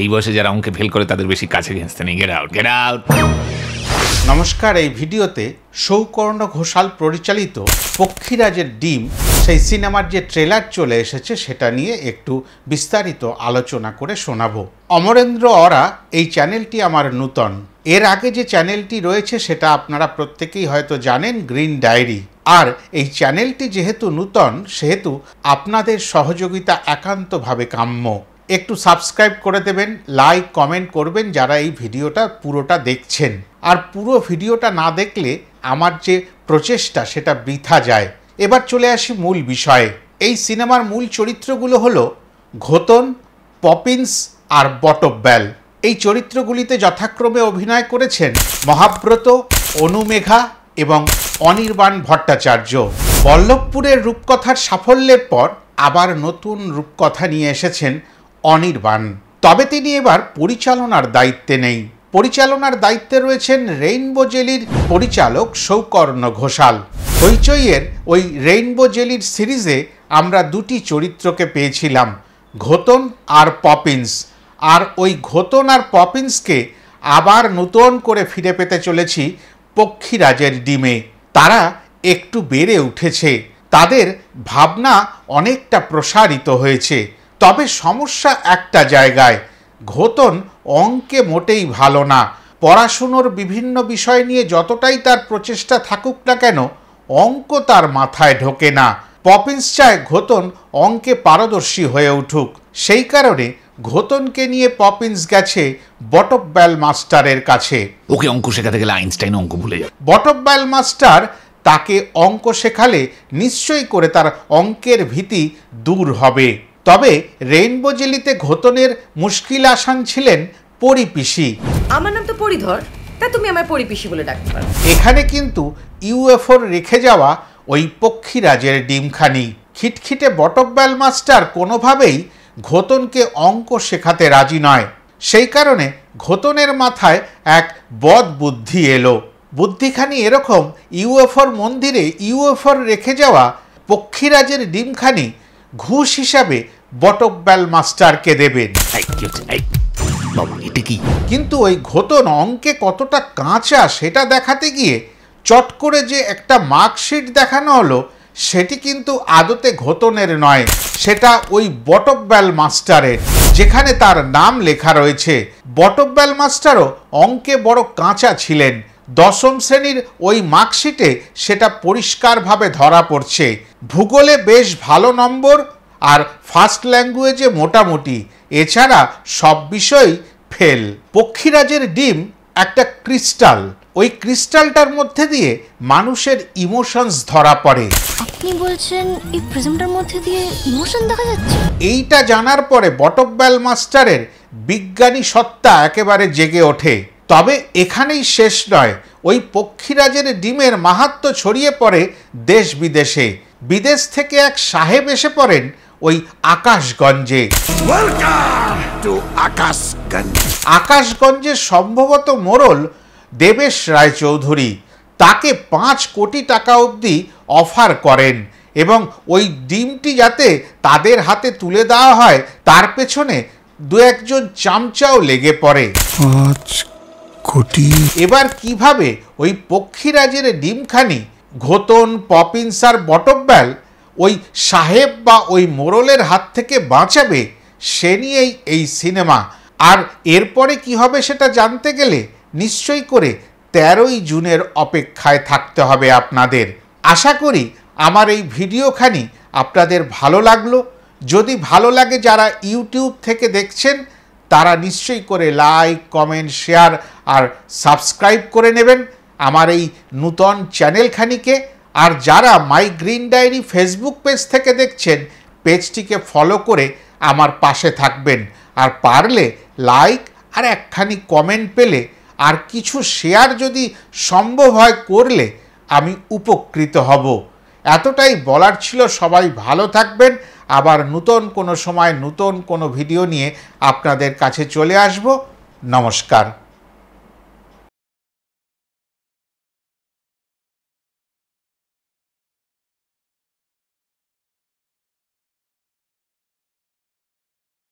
এই বয়সে যারা অঙ্কে ফেল করে তাদের বেশি কাছে ঘেঁচতে নেই। Get out, get out. নমস্কার, এই ভিডিওতে সৌকর্ণ ঘোষাল পরিচালিত পক্ষীরাজের ডিম সেই সিনেমার যে ট্রেলার চলে এসেছে সেটা নিয়ে একটু বিস্তারিত আলোচনা করে শোনাবো। অমরেন্দ্র অরা এই চ্যানেলটি আমার নূতন। এর আগে যে চ্যানেলটি রয়েছে সেটা আপনারা প্রত্যেকেই হয়তো জানেন, গ্রিন ডায়েরি। আর এই চ্যানেলটি যেহেতু নূতন সেহেতু আপনাদের সহযোগিতা একান্তভাবে কাম্য। একটু সাবস্ক্রাইব করে দেবেন, লাইক কমেন্ট করবেন যারা এই ভিডিওটা পুরোটা দেখছেন। আর পুরো ভিডিওটা না দেখলে আমার যে প্রচেষ্টা সেটা বৃথা যায়। এবার চলে আসি মূল বিষয়ে। এই সিনেমার মূল চরিত্রগুলো হলো ঘোতন, পপিন্স আর বটব্যাল। এই চরিত্রগুলিতে যথাক্রমে অভিনয় করেছেন মহাব্রত, অনুমেঘা এবং অনির্বাণ ভট্টাচার্য। বল্লভপুরের রূপকথার সাফল্যের পর আবার নতুন রূপকথা নিয়ে এসেছেন অনির্বাণ। তবে তিনি এবার পরিচালনার দায়িত্বে নেই। পরিচালনার দায়িত্বে রয়েছেন রেইনবো জেলির পরিচালক সৌকর্ণ ঘোষাল। হইচইয়ের ওই রেইনবো জেলির সিরিজে আমরা দুটি চরিত্রকে পেয়েছিলাম, ঘোতন আর পপিন্স। আর ওই ঘোতন আর পপিন্সকে আবার নতুন করে ফিরে পেতে চলেছি পক্ষীরাজের ডিমে। তারা একটু বেড়ে উঠেছে, তাদের ভাবনা অনেকটা প্রসারিত হয়েছে। তবে সমস্যা একটা জায়গায়, ঘোতন অঙ্কে মোটেই ভালো না। পড়াশুনোর বিভিন্ন বিষয় নিয়ে যতটাই তার প্রচেষ্টা থাকুক না কেন, অঙ্ক তার মাথায় ঢোকে না। পপিন্স চায় ঘোতন অঙ্কে পারদর্শী হয়ে উঠুক। সেই কারণে ঘোতনকে নিয়ে পপিন্স গেছে বটব্যাল মাস্টারের কাছে। ওকে অঙ্ক শেখাতে গেলে আইনস্টাইন অঙ্ক ভুলে যাবে। বটব্যাল মাস্টার তাকে অঙ্ক শেখালে নিশ্চয়ই করে তার অঙ্কের ভীতি দূর হবে। তবে রেইনবো জেলিতে ঘোতনের মুশকিল আসান ছিলেন পরিপিসি। আমার নাম তো পরিধর, তা তুমি আমায় পরিপিসি বলে ডাকতে পারো। এখানে কিন্তু ইউএফওর রেখে যাওয়া ওই পক্ষীরাজের ডিমখানি। খিটখিটে বটব্যাল মাস্টার কোনোভাবেই ঘোতনকে অঙ্ক শেখাতে রাজি নয়। সেই কারণে ঘোতনের মাথায় এক বদ বুদ্ধি এলো। বুদ্ধিখানি এরকম, ইউএফওর মন্দিরে ইউএফওর রেখে যাওয়া পক্ষীরাজের ডিমখানি ঘুষ হিসাবে বটব্যাল মাস্টারকে দেবেন। কিন্তু ওই ঘোতন অঙ্কে কতটা কাঁচা সেটা দেখাতে গিয়ে চট করে যে একটা মার্কশিট দেখানো হলো, সেটি কিন্তু আদতে ঘোতনের নয়, সেটা ওই বটব্যাল মাস্টারের, যেখানে তার নাম লেখা রয়েছে। বটব্যাল মাস্টারও অঙ্কে বড় কাঁচা ছিলেন। দশম শ্রেণীর ওই মার্কশিটে সেটা পরিষ্কারভাবে ধরা পড়ছে। ভূগোলে বেশ ভালো নম্বর, আর ফার্স্ট ল্যাঙ্গুয়েজে মোটামুটি, এছাড়া সব বিষয়ই ফেল। পক্ষীরাজের ডিম একটা ক্রিস্টাল। ওই ক্রিস্টালটার মধ্যে দিয়ে মানুষের ইমোশনস ধরা পড়ে। আপনি বলছেন এই প্রিজমটার মধ্যে দিয়ে ইমোশন দেখা যাচ্ছে? এইটা জানার পরে বটব্যাল মাস্টারের বিজ্ঞানী সত্তা একেবারে জেগে ওঠে। তবে এখানেই শেষ নয়, ওই পক্ষীরাজের ডিমের মাহাত্ম্য ছড়িয়ে পড়ে দেশ বিদেশে। বিদেশ থেকে এক সাহেব এসে পড়েন ওই আকাশগঞ্জে। আকাশগঞ্জের সম্ভবত মোড়ল দেবেশ রায়চৌধুরী। তাকে 5 কোটি টাকা অবধি অফার করেন এবং ওই ডিমটি যাতে তাদের হাতে তুলে দেওয়া হয় তার পেছনে দু একজন চামচাও লেগে পড়ে। 5 কোটি। এবার কিভাবে ওই পক্ষীরাজের ডিমখানি ঘোতন, পপিন্স আর বটব্যাল ওই সাহেব বা ওই মোড়লের হাত থেকে বাঁচাবে, সে নিয়েই এই সিনেমা। আর এরপরে কি হবে সেটা জানতে গেলে নিশ্চয়ই করে 13ই জুনের অপেক্ষায় থাকতে হবে আপনাদের। আশা করি আমার এই ভিডিওখানি আপনাদের ভালো লাগলো। যদি ভালো লাগে, যারা ইউটিউব থেকে দেখছেন তারা নিশ্চয়ই করে লাইক, কমেন্ট, শেয়ার আর সাবস্ক্রাইব করে নেবেন আমার এই নূতন চ্যানেলখানিকে। আর যারা my green diary Facebook page থেকে দেখছেন, পেজটিকে ফলো করে আমার পাশে থাকবেন। আর পারলে লাইক আর একখানি কমেন্ট পেলে আর কিছু শেয়ার যদি সম্ভব হয় করলে আমি উপকৃত হব। এতটাই বলার ছিল। সবাই ভালো থাকবেন। আবার নতুন কোনো সময় নতুন কোনো ভিডিও নিয়ে আপনাদের কাছে চলে আসব। নমস্কার।